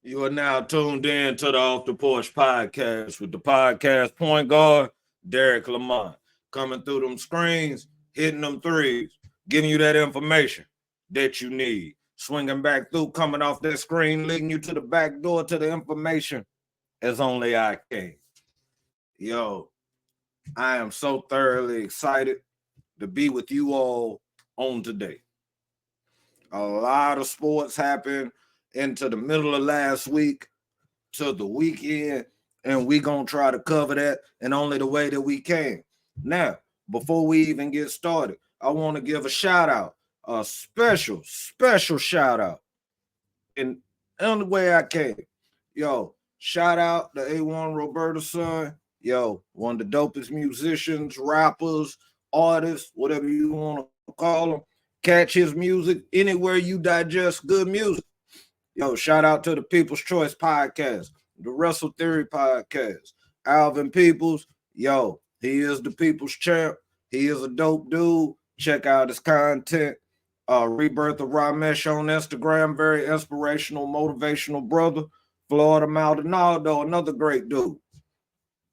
You are now tuned in to the Off the Porch podcast with the podcast point guard, Derek Lamont, coming through them screens, hitting them threes, giving you that information that you need. Swinging back through, coming off that screen, leading you to the back door to the information as only I can. Yo, I am so thoroughly excited to be with you all on today. A lot of sports happened into the middle of last week to the weekend, and we gonna try to cover that in only the way that we can. Now, before we even get started, I want to give a shout out, a special shout out in the way I can. Yo, shout out to A1 Roberta's son. Yo, one of the dopest musicians, rappers, artists, whatever you want to call them. Catch his music anywhere you digest good music. Yo, shout out to the People's Choice Podcast, the Wrestle Theory Podcast. Alvin Peoples, yo, he is the People's Champ. He is a dope dude. Check out his content. Rebirth of Ramesh on Instagram, very inspirational, motivational brother. Florida Maldonado, another great dude.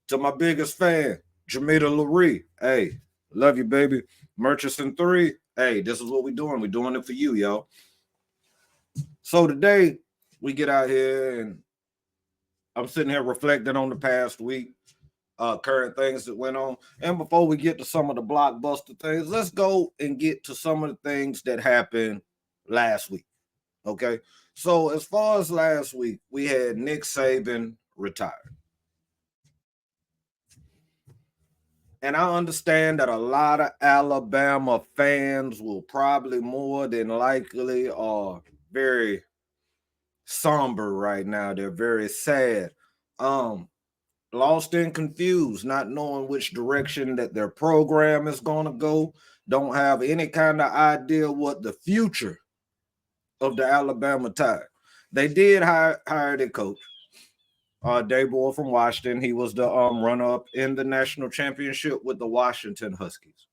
To my biggest fan, Jamita Laree, hey, love you, baby. Murchison 3, hey, this is what we're doing. We're doing it for you, yo. So today, we get out here and I'm sitting here reflecting on the past week, current things that went on. And before we get to some of the blockbuster things, let's go and get to some of the things that happened last week. Okay. So as far as last week, we had Nick Saban retired. And I understand that a lot of Alabama fans will probably more than likely are very somber right now. They're very sad. Lost and confused, not knowing which direction that their program is going to go. Don't have any kind of idea what the future of the Alabama Tide. They did hire their coach, Daboll from Washington. He was the runner-up in the national championship with the Washington Huskies.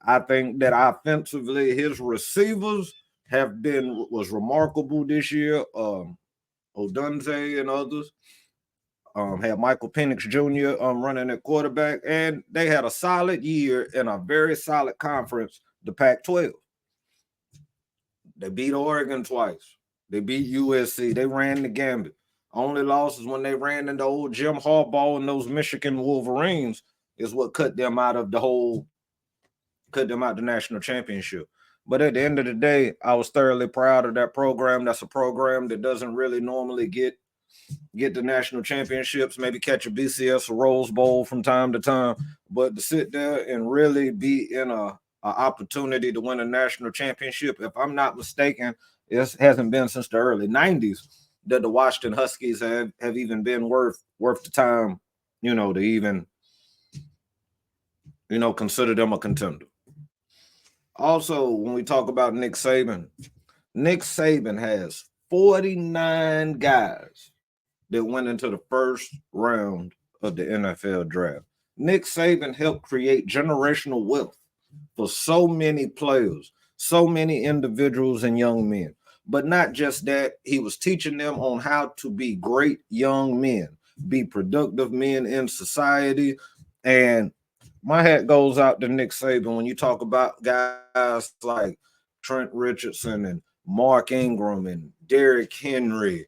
I think that offensively, his receivers was remarkable this year. Odunze and others. Had Michael Penix Jr. Running at quarterback, and they had a solid year in a very solid conference, the Pac-12. They beat Oregon twice. They beat USC. They ran the gambit. Only losses when they ran into old Jim Harbaugh and those Michigan Wolverines is what cut them out the national championship. But at the end of the day, I was thoroughly proud of that program. That's a program that doesn't really normally get the national championships, maybe catch a BCS or Rose Bowl from time to time, but to sit there and really be in a opportunity to win a national championship, if I'm not mistaken, it hasn't been since the early 90s that the Washington Huskies have even been worth the time, to even, consider them a contender. Also, when we talk about Nick Saban has 49 guys that went into the first round of the NFL draft. Nick Saban helped create generational wealth for so many players, so many individuals and young men. But not just that, he was teaching them on how to be great young men, be productive men in society. And my hat goes out to Nick Saban when you talk about guys like Trent Richardson and Mark Ingram and Derrick Henry,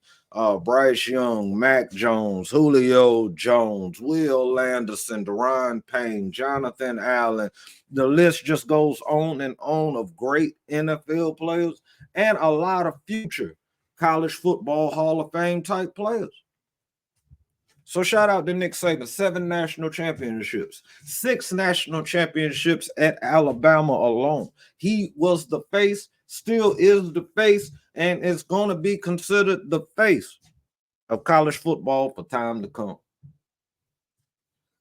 Bryce Young, Mac Jones, Julio Jones, Will Anderson, Deron Payne, Jonathan Allen. The list just goes on and on of great NFL players and a lot of future college football Hall of Fame type players. So shout out to Nick Saban, 7 national championships, 6 national championships at Alabama alone. He was the face, still is the face, and is going to be considered the face of college football for time to come.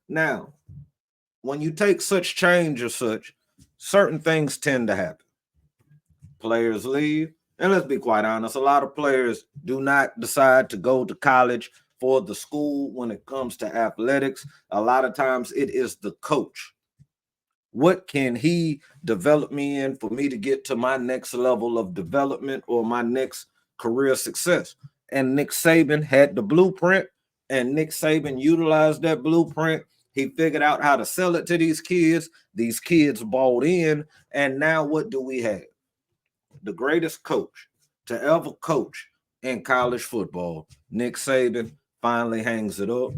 Now, when you take such change or such, certain things tend to happen. Players leave, and let's be quite honest, a lot of players do not decide to go to college for the school when it comes to athletics. A lot of times it is the coach. What can he develop me in for me to get to my next level of development or my next career success? and Nick Saban had the blueprint, and Nick Saban utilized that blueprint. He figured out how to sell it to these kids. These kids bought in, and now what do we have? The greatest coach to ever coach in college football. Nick Saban finally hangs it up.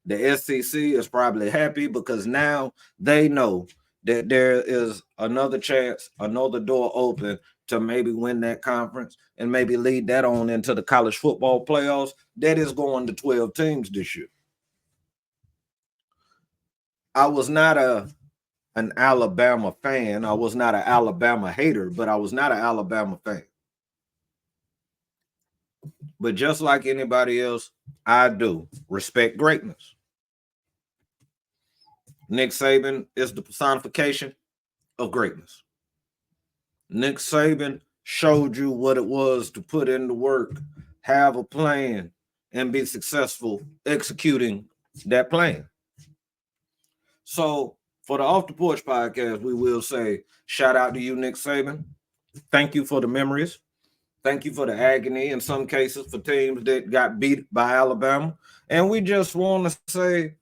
The SEC is probably happy because now they know that there is another chance, another door open to maybe win that conference and maybe lead that on into the college football playoffs. That is going to 12 teams this year. I was not an Alabama fan. I was not an Alabama hater, but I was not an Alabama fan. But just like anybody else, I do respect greatness. Nick Saban is the personification of greatness. Nick Saban showed you what it was to put in the work, have a plan, and be successful executing that plan. So for the Off the Porch podcast, we will say shout out to you, Nick Saban. Thank you for the memories. Thank you for the agony in some cases for teams that got beat by Alabama. And we just want to say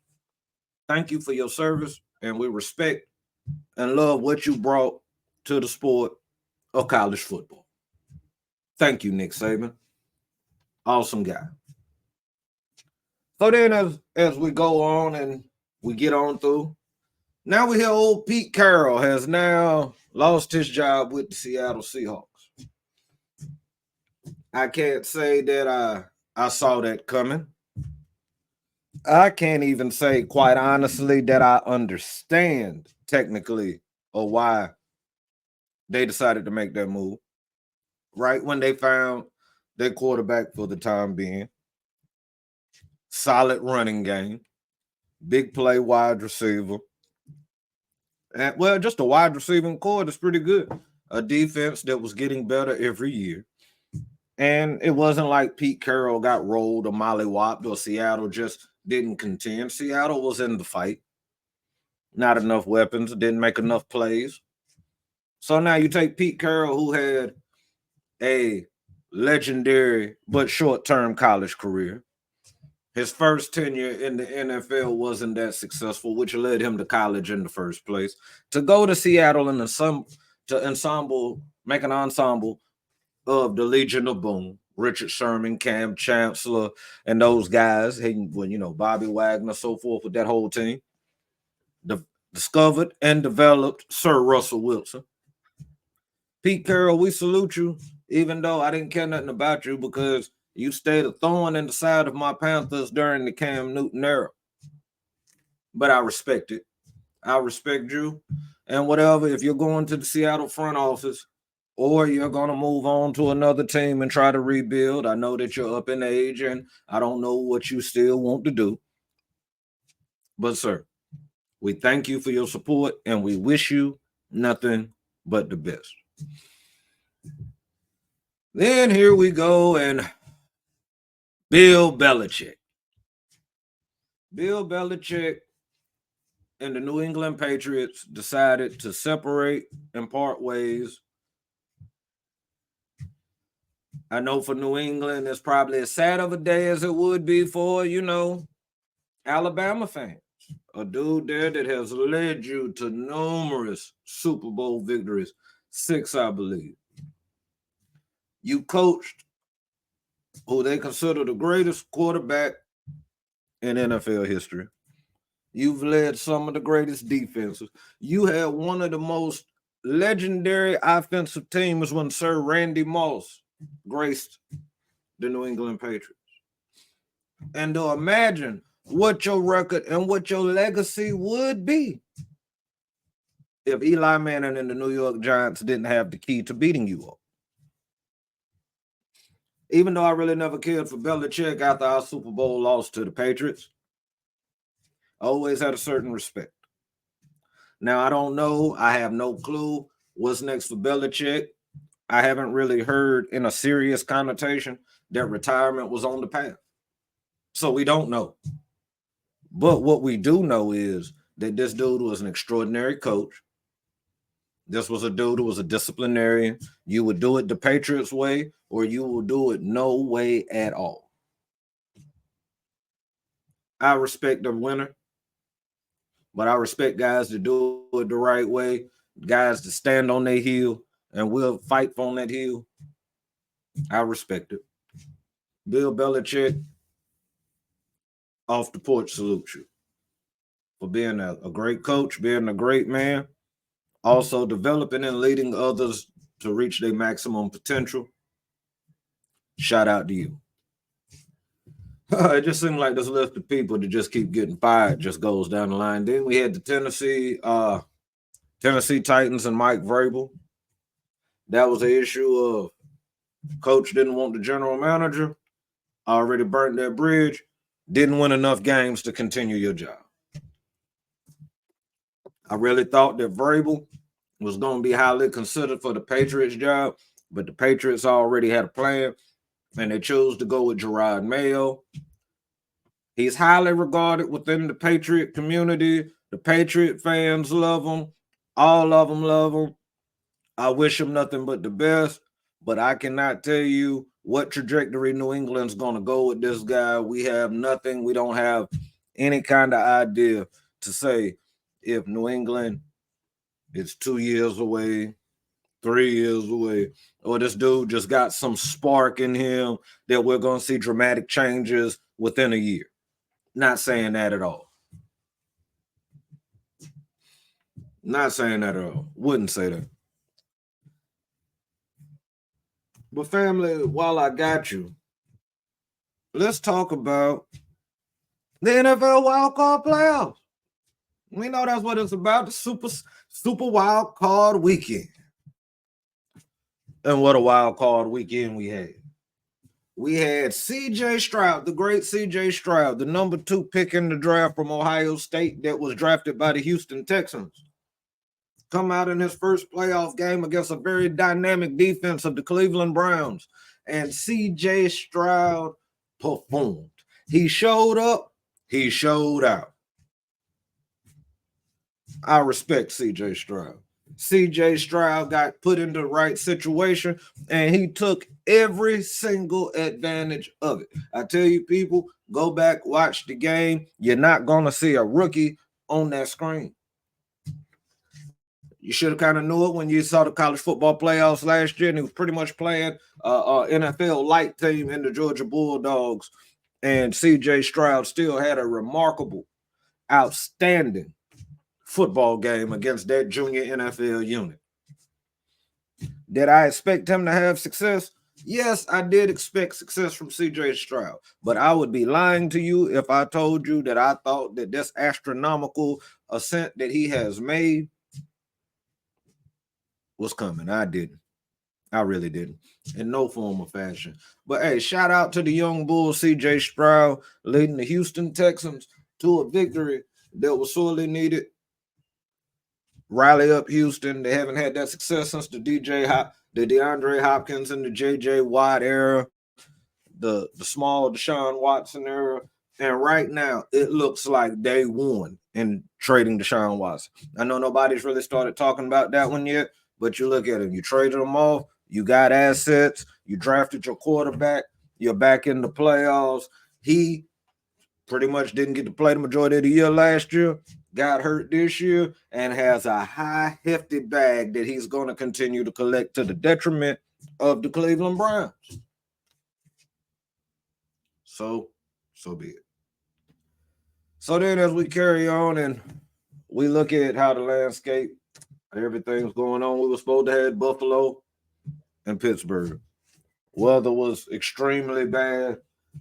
thank you for your service, and we respect and love what you brought to the sport of college football. Thank you, Nick Saban. Awesome guy. So then as we go on and we get on through, now we hear old Pete Carroll has now lost his job with the Seattle Seahawks. I can't say that I saw that coming. I can't even say quite honestly that I understand technically or why they decided to make that move. Right when they found their quarterback for the time being. Solid running game. Big play wide receiver. And, well, just a wide receiving core that's pretty good. A defense that was getting better every year. And it wasn't like Pete Carroll got rolled or mollywopped or Seattle just didn't contend. Seattle was in the fight. Not enough weapons, didn't make enough plays. So now you take Pete Carroll, who had a legendary but short-term college career. His first tenure in the NFL wasn't that successful, which led him to college in the first place. To go to Seattle and make an ensemble of the Legion of Boom, Richard Sherman, Cam Chancellor, and those guys, Bobby Wagner, so forth with that whole team. Discovered and developed Sir Russell Wilson. Pete Carroll, we salute you, even though I didn't care nothing about you because you stayed a thorn in the side of my Panthers during the Cam Newton era. But I respect it. I respect you. And whatever, if you're going to the Seattle front office or you're going to move on to another team and try to rebuild, I know that you're up in age and I don't know what you still want to do. But, sir, we thank you for your support and we wish you nothing but the best. Then here we go, and Bill Belichick. Bill Belichick and the New England Patriots decided to separate and part ways. I know for New England, it's probably as sad of a day as it would be for, Alabama fans. A dude there that has led you to numerous Super Bowl victories, 6, I believe. You coached who they consider the greatest quarterback in NFL history. You've led some of the greatest defenses. You had one of the most legendary offensive teams when Sir Randy Moss graced the New England Patriots. And to imagine what your record and what your legacy would be if Eli Manning and the New York Giants didn't have the key to beating you all. Even though I really never cared for Belichick after our Super Bowl loss to the Patriots, I always had a certain respect. Now, I don't know. I have no clue what's next for Belichick. I haven't really heard in a serious connotation that retirement was on the path. So we don't know. But what we do know is that this dude was an extraordinary coach. This was a dude who was a disciplinarian. You would do it the Patriots way, or you will do it no way at all. I respect the winner, but I respect guys that do it the right way, guys that stand on their heel and will fight on that heel. I respect it. Bill Belichick, off the porch, salute you for being a great coach, being a great man, also developing and leading others to reach their maximum potential. Shout out to you. It just seemed like this list of people that just keep getting fired just goes down the line. Then we had the Tennessee Titans and Mike Vrabel. That was an issue of coach didn't want the general manager, already burnt that bridge, didn't win enough games to continue your job. I really thought that Vrabel was going to be highly considered for the Patriots job, but the Patriots already had a plan, and they chose to go with Gerard Mayo. He's highly regarded within the Patriot community. The Patriot fans love him. All of them love him. I wish him nothing but the best, but I cannot tell you what trajectory New England's going to go with this guy. We have nothing. We don't have any kind of idea to say if New England is 2 years away, 3 years away, or this dude just got some spark in him that we're going to see dramatic changes within a year. Not saying that at all. Not saying that at all. Wouldn't say that. But family, while I got you, let's talk about the NFL wildcard playoffs. We know that's what it's about, the super wild card weekend. And what a wild card weekend we had. We had C.J. Stroud, the great C.J. Stroud, the number 2 pick in the draft from Ohio State that was drafted by the Houston Texans, come out in his first playoff game against a very dynamic defense of the Cleveland Browns. And C.J. Stroud performed. He showed up. He showed out. I respect C.J. Stroud. C.J. Stroud got put in the right situation, and he took every single advantage of it. I tell you, people, go back, watch the game. You're not going to see a rookie on that screen. You should have kind of knew it when you saw the college football playoffs last year, and he was pretty much playing NFL light team in the Georgia Bulldogs, and C.J. Stroud still had a remarkable, outstanding football game against that junior NFL unit. Did I expect him to have success? Yes, I did expect success from C.J. Stroud, but I would be lying to you if I told you that I thought that this astronomical ascent that he has made was coming. I didn't. I really didn't, in no form or fashion. But hey, shout out to the young bull C.J. Stroud leading the Houston Texans to a victory that was sorely needed. Rally up Houston. They haven't had that success since the DeAndre Hopkins and the J.J. Watt era, the small Deshaun Watson era. And right now, it looks like they won in trading Deshaun Watson. I know nobody's really started talking about that one yet, but you look at it. You traded them off. You got assets. You drafted your quarterback. You're back in the playoffs. He pretty much didn't get to play the majority of the year last year. Got hurt this year and has a high, hefty bag that he's going to continue to collect to the detriment of the Cleveland Browns. So be it. So then as we carry on and we look at how the landscape, everything's going on, we were supposed to have Buffalo and Pittsburgh. Weather was extremely bad.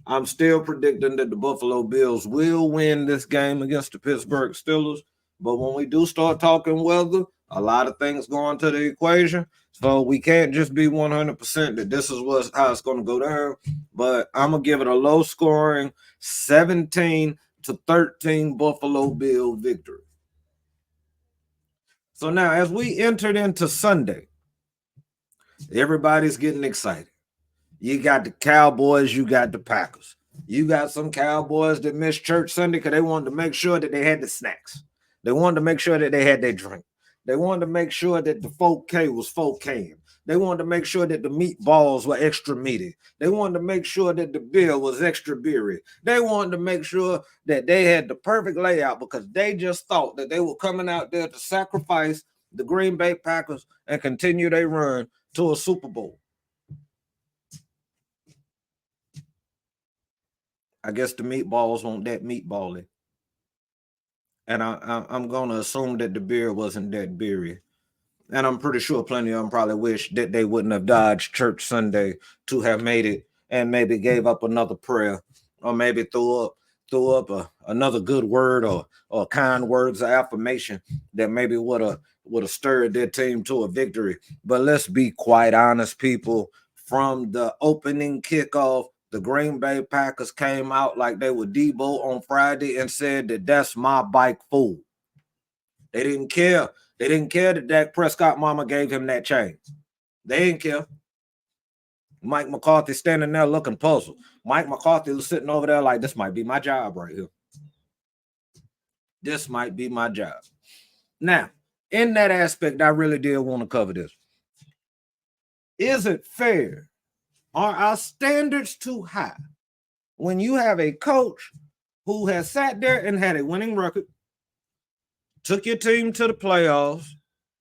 I'm still predicting that the Buffalo Bills will win this game against the Pittsburgh Steelers. But when we do start talking weather, a lot of things go into the equation. So we can't just be 100% that this is how it's going to go down. But I'm going to give it a low-scoring 17-13 Buffalo Bill victory. So now as we entered into Sunday, everybody's getting excited. You got the Cowboys, you got the Packers. You got some Cowboys that missed church Sunday because they wanted to make sure that they had the snacks. They wanted to make sure that they had their drink. They wanted to make sure that the 4K was 4K. They wanted to make sure that the meatballs were extra meaty. They wanted to make sure that the beer was extra beery. They wanted to make sure that they had the perfect layout because they just thought that they were coming out there to sacrifice the Green Bay Packers and continue their run to a Super Bowl. I guess the meatballs weren't that meatbally. And I'm going to assume that the beer wasn't that beery. And I'm pretty sure plenty of them probably wish that they wouldn't have dodged church Sunday to have made it and maybe gave up another prayer or maybe threw up another good word or kind words of affirmation that maybe would have stirred their team to a victory. But let's be quite honest, people. From the opening kickoff, the Green Bay Packers came out like they were Debo on Friday and said that that's my bike, fool. They didn't care. They didn't care that Dak Prescott mama gave him that chain. They didn't care. Mike McCarthy standing there looking puzzled. Mike McCarthy was sitting over there like, this might be my job right here. This might be my job. Now, in that aspect, I really did want to cover this. Is it fair? Are our standards too high when you have a coach who has sat there and had a winning record, took your team to the playoffs,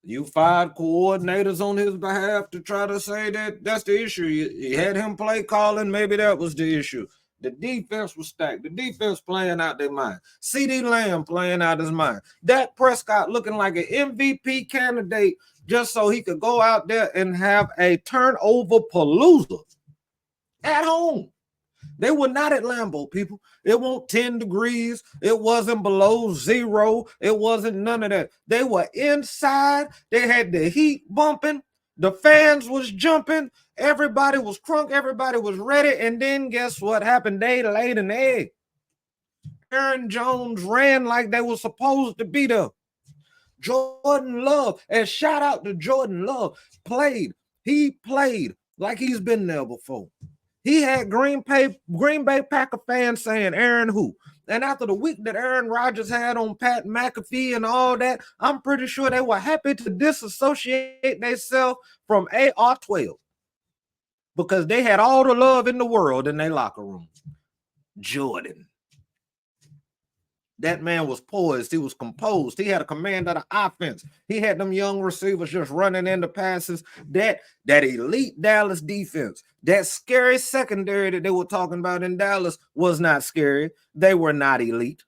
you fired coordinators on his behalf to try to say that that's the issue. You had him play calling, maybe that was the issue. The defense was stacked. The defense playing out their mind. CeeDee Lamb playing out his mind. Dak Prescott looking like an MVP candidate just so he could go out there and have a turnover palooza at home. They were not at Lambeau, people. It wasn't 10 degrees. It wasn't below zero. It wasn't none of that. They were inside. They had the heat bumping. The fans was jumping. Everybody was crunk. Everybody was ready. And then guess what happened? They laid an egg. Aaron Jones ran like they were supposed to be there. Jordan Love, and shout out to Jordan Love, played. He played like he's been there before. He had Green Bay Packer fans saying, Aaron who? And after the week that Aaron Rodgers had on Pat McAfee and all that, I'm pretty sure they were happy to disassociate themselves from AR-12 because they had all the love in the world in their locker room. Jordan. That man was poised. He was composed. He had a command of the offense. He had them young receivers just running into passes. That elite Dallas defense, that scary secondary that they were talking about in Dallas was not scary. They were not elite.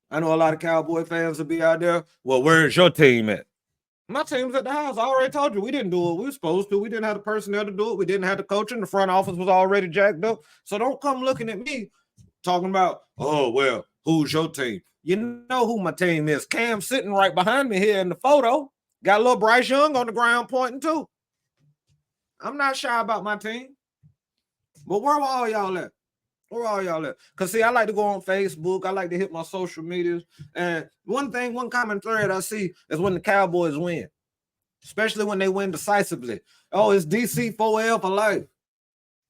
I know a lot of Cowboy fans will be out there. Well, where's your team at? My team's at the house. I already told you we didn't do what we were supposed to. We didn't have the personnel to do it. We didn't have the coaching. The front office was already jacked up. So don't come looking at me talking about, oh, well, who's your team? You know who my team is. Cam sitting right behind me here in the photo. Got a little Bryce Young on the ground pointing too. I'm not shy about my team. But where all y'all at? Where all y'all at? Because, see, I like to go on Facebook. I like to hit my social medias. And one common thread I see is when the Cowboys win, especially when they win decisively. Oh, it's DC 4L for life.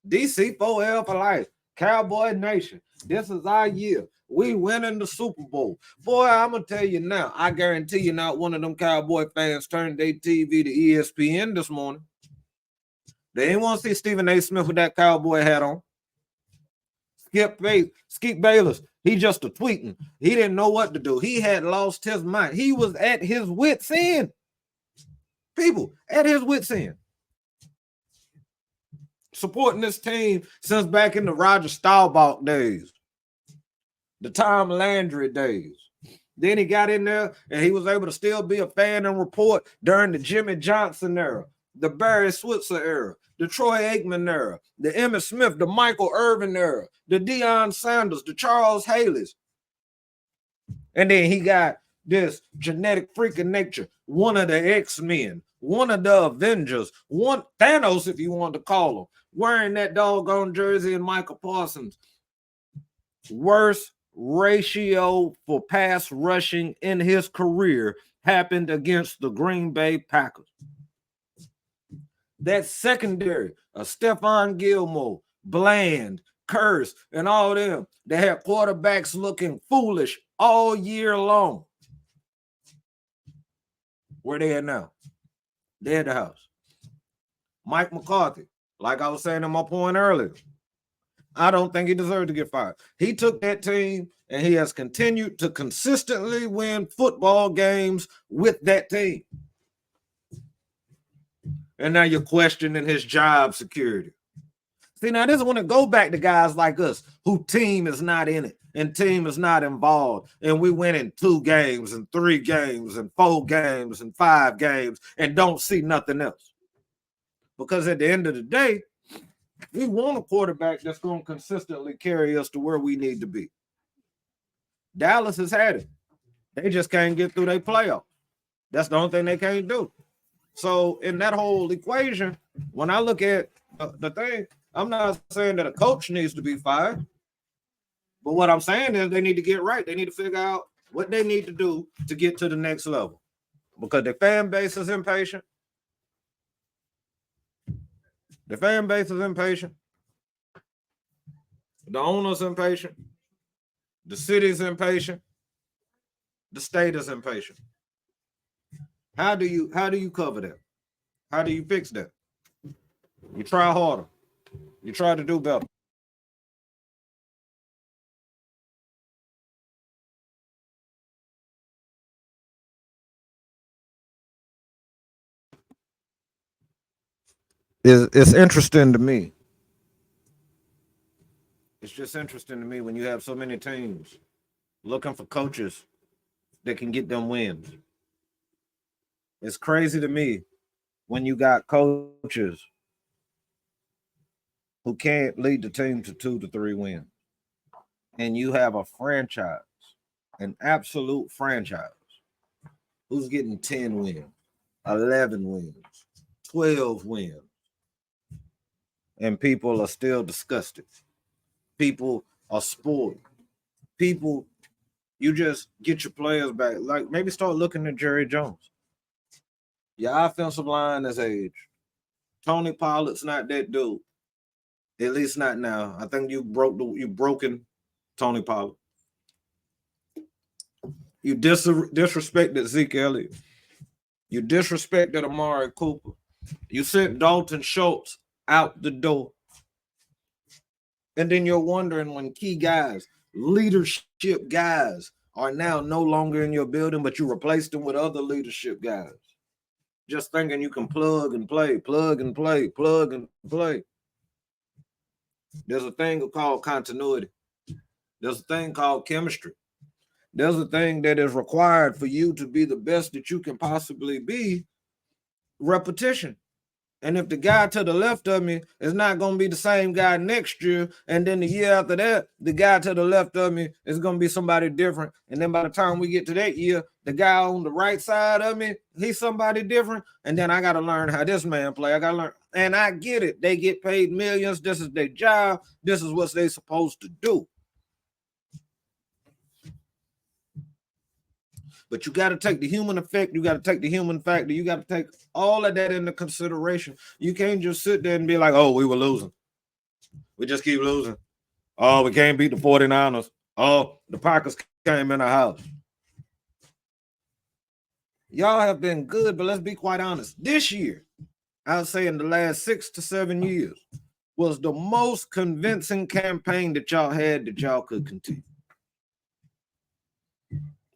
DC 4L for life. Cowboy Nation. This is our year. We winning the Super Bowl. Boy, I'm going to tell you now, I guarantee you not one of them Cowboy fans turned their TV to ESPN this morning. They didn't want to see Stephen A. Smith with that Cowboy hat on. Skip Bayless, he just a tweeting. He didn't know what to do. He had lost his mind. He was at his wit's end. People, at his wit's end. Supporting this team since back in the Roger Staubach days, the Tom Landry days. Then he got in there and he was able to still be a fan and report during the Jimmy Johnson era, the Barry Switzer era, the Troy Aikman era, the Emmitt Smith, the Michael Irvin era, the Deion Sanders, the Charles Haleys. And then he got this genetic freak of nature, one of the X-Men, one of the Avengers, one Thanos, if you want to call him, wearing that doggone jersey and Michael Parsons. Worst ratio for pass rushing in his career happened against the Green Bay Packers. That secondary of Stephon Gilmore, Bland, Curse, and all them, they had quarterbacks looking foolish all year long. Where they at now? They at the house. Mike McCarthy, like I was saying in my point earlier, I don't think he deserved to get fired. He took that team and he has continued to consistently win football games with that team. And now you're questioning his job security. See, now this is when it go back to guys like us who team is not in it and team is not involved. And we win in 2 games and 3 games and 4 games and 5 games and don't see nothing else. Because at the end of the day, we want a quarterback that's going to consistently carry us to where we need to be. Dallas has had it. They just can't get through their playoffs. That's the only thing they can't do. So in that whole equation, when I look at the thing, I'm not saying that a coach needs to be fired. But what I'm saying is they need to get right. They need to figure out what they need to do to get to the next level. Because the fan base is impatient. The fan base is impatient. The owner's impatient. The city's impatient. The state is impatient. How do you cover that? How do you fix that? You try harder. You try to do better. It's interesting to me. It's just interesting to me when you have so many teams looking for coaches that can get them wins. It's crazy to me when you got coaches who can't lead the team to 2 to 3 wins. And you have a franchise, an absolute franchise, who's getting 10 wins, 11 wins, 12 wins. And people are still disgusted. People are spoiled. People, you just get your players back. Like maybe start looking at Jerry Jones. Your offensive line is aged. Tony Pollard's not that dude. At least not now. I think you've broken Tony Pollard. You disrespected Zeke Elliott. You disrespected Amari Cooper. You sent Dalton Schultz out the door. And then you're wondering when key guys, leadership guys, are now no longer in your building, but you replaced them with other leadership guys. Just thinking you can plug and play, plug and play, plug and play. There's a thing called continuity. There's a thing called chemistry. There's a thing that is required for you to be the best that you can possibly be, repetition. And if the guy to the left of me is not going to be the same guy next year, and then the year after that, the guy to the left of me is going to be somebody different. And then by the time we get to that year, the guy on the right side of me, he's somebody different. And then I got to learn how this man play. I got to learn. And I get it. They get paid millions. This is their job. This is what they're supposed to do. But you got to take the human effect. You got to take the human factor. You got to take all of that into consideration. You can't just sit there and be like, oh, we were losing. We just keep losing. Oh, we can't beat the 49ers. Oh, the Packers came in our house. Y'all have been good, but let's be quite honest. This year, I'll say in the last 6 to 7 years, was the most convincing campaign that y'all had that y'all could continue.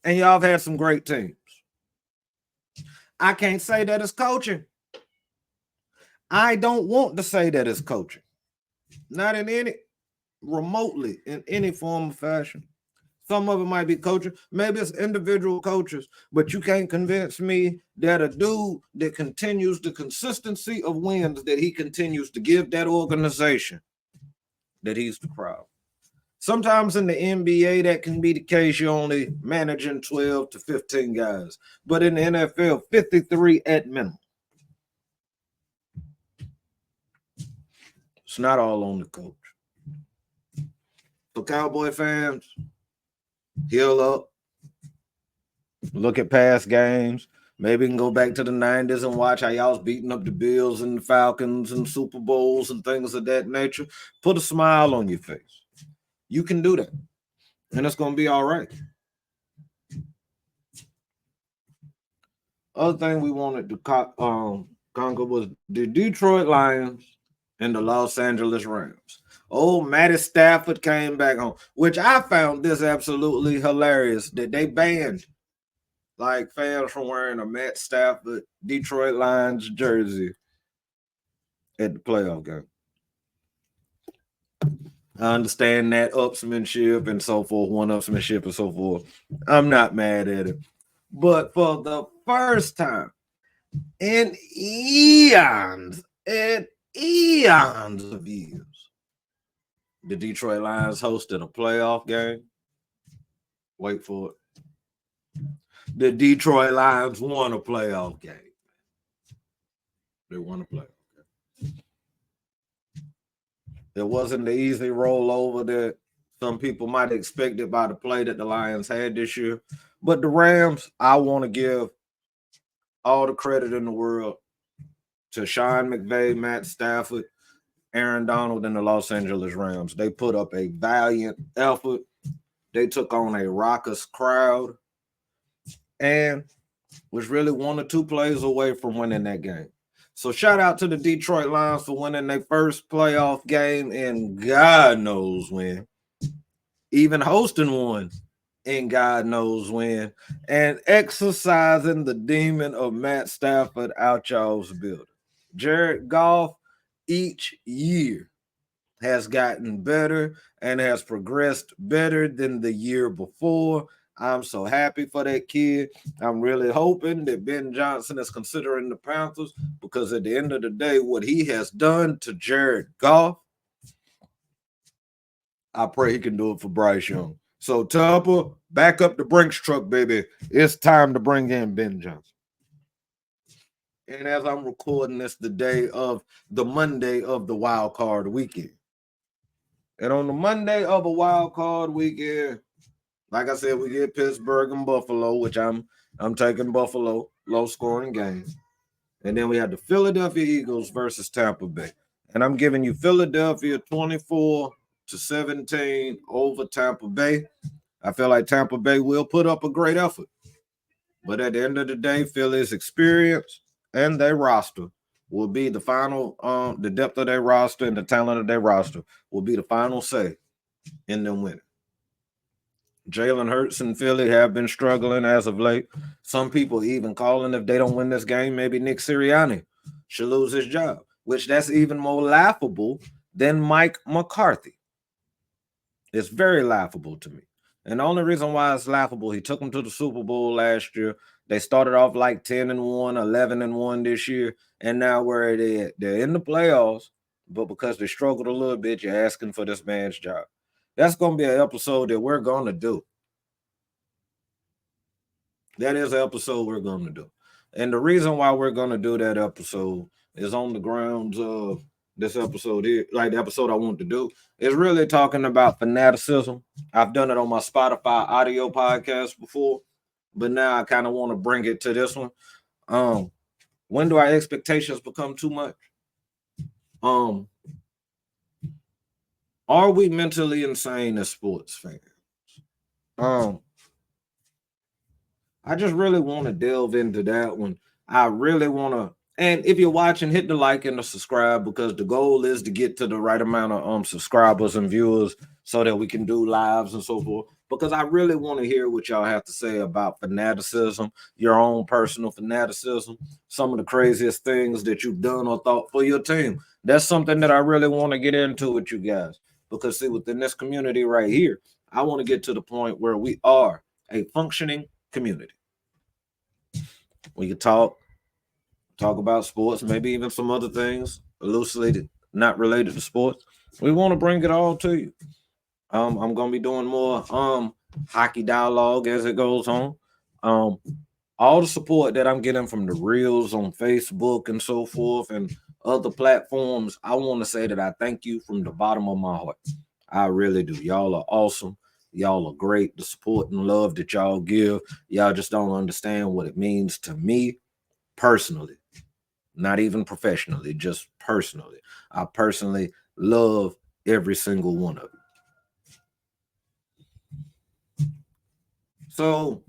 And y'all have had some great teams. I can't say that it's coaching. I don't want to say that it's coaching. Not in any, remotely, in any form or fashion. Some of it might be coaching. Maybe it's individual coaches. But you can't convince me that a dude that continues the consistency of wins that he continues to give that organization, that he's the problem. Sometimes in the NBA, that can be the case. You're only managing 12 to 15 guys. But in the NFL, 53 at minimum. It's not all on the coach. So Cowboy fans, heal up. Look at past games. Maybe you can go back to the 90s and watch how y'all was beating up the Bills and the Falcons and Super Bowls and things of that nature. Put a smile on your face. You can do that, and it's going to be all right. Other thing we wanted to conquer was the Detroit Lions and the Los Angeles Rams. Oh, Matty Stafford came back home, which I found this absolutely hilarious that they banned like fans from wearing a Matt Stafford Detroit Lions jersey at the playoff game. I understand that upsmanship and so forth, one-upsmanship and so forth. I'm not mad at it. But for the first time in eons of years, the Detroit Lions hosted a playoff game. Wait for it. The Detroit Lions won a playoff game. They won a playoff game. It wasn't the easy rollover that some people might have expected by the play that the Lions had this year. But the Rams, I want to give all the credit in the world to Sean McVay, Matt Stafford, Aaron Donald, and the Los Angeles Rams. They put up a valiant effort. They took on a raucous crowd and was really 1 or 2 plays away from winning that game. So shout out to the Detroit Lions for winning their first playoff game in God knows when. Even hosting one in God knows when. And exercising the demon of Matt Stafford out y'all's building. Jared Goff each year has gotten better and has progressed better than the year before. I'm so happy for that kid. I'm really hoping that Ben Johnson is considering the Panthers because at the end of the day, what he has done to Jared Goff, I pray he can do it for Bryce Young. So Tampa, back up the Brinks truck, baby. It's time to bring in Ben Johnson. And as I'm recording this, the day of the Monday of the wild card weekend. And on the Monday of a wild card weekend, like I said, we get Pittsburgh and Buffalo, which I'm taking Buffalo, low scoring game. And then we have the Philadelphia Eagles versus Tampa Bay. And I'm giving you Philadelphia 24-17 over Tampa Bay. I feel like Tampa Bay will put up a great effort. But at the end of the day, Philly's experience and their roster will be the final, the depth of their roster and the talent of their roster will be the final say in them winning. Jalen Hurts and Philly have been struggling as of late. Some people even calling if they don't win this game, maybe Nick Sirianni should lose his job, which that's even more laughable than Mike McCarthy. It's very laughable to me. And the only reason why it's laughable, he took them to the Super Bowl last year. They started off like 10-1, 11-1 this year, and now where they're in the playoffs, but because they struggled a little bit, you're asking for this man's job. That's going to be an episode that we're going to do. That is an episode we're going to do. And the reason why we're going to do that episode is on the grounds of this episode here, like the episode I want to do, is really talking about fanaticism. I've done it on my Spotify audio podcast before, but now I kind of want to bring it to this one. When do our expectations become too much? Are we mentally insane as sports fans? I just really want to delve into that one. I really want to, and if you're watching, hit the like and the subscribe because the goal is to get to the right amount of subscribers and viewers so that we can do lives and so forth. Because I really want to hear what y'all have to say about fanaticism, your own personal fanaticism, some of the craziest things that you've done or thought for your team. That's something that I really want to get into with you guys. Because see, within this community right here, I want to get to the point where we are a functioning community. We could talk about sports, maybe even some other things elucidated, not related to sports. We want to bring it all to you. I'm gonna be doing more hockey dialogue as it goes on. All the support that I'm getting from the reels on Facebook and so forth and other platforms, I want to say that I thank you from the bottom of my heart. I really do. Y'all are awesome. Y'all are great. The support and love that y'all give, y'all just don't understand what it means to me personally, not even professionally, just personally. I personally love every single one of you. So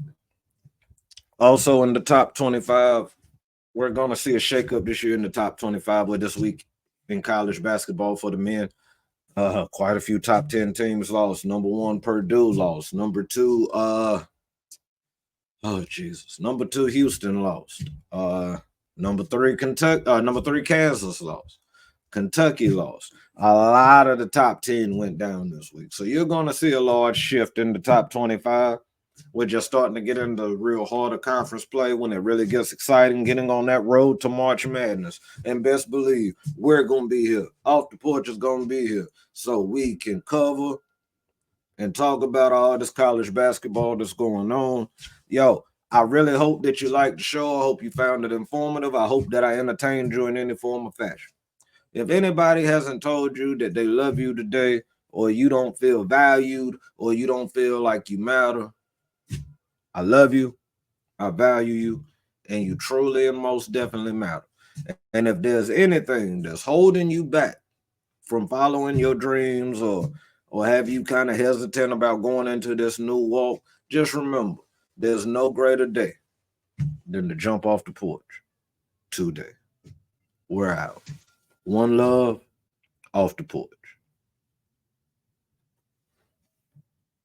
Also in the top 25, we're going to see a shakeup this year in the top 25 with this week in college basketball for the men. Quite a few top 10 teams lost. Number one, Purdue lost. Number two, Number two, Houston lost. Number three, Kentucky. Number three, Kansas lost. Kentucky lost. A lot of the top 10 went down this week. So you're going to see a large shift in the top 25. We're just starting to get into real harder conference play when it really gets exciting, getting on that road to March Madness. And best believe, we're going to be here. Off the Porch is going to be here so we can cover and talk about all this college basketball that's going on. Yo, I really hope that you liked the show. I hope you found it informative. I hope that I entertained you in any form or fashion. If anybody hasn't told you that they love you today, or you don't feel valued, or you don't feel like you matter, I love you, I value you, and you truly and most definitely matter. And if there's anything that's holding you back from following your dreams or have you kind of hesitant about going into this new walk, just remember, there's no greater day than to jump off the porch today. We're out. One love, off the porch.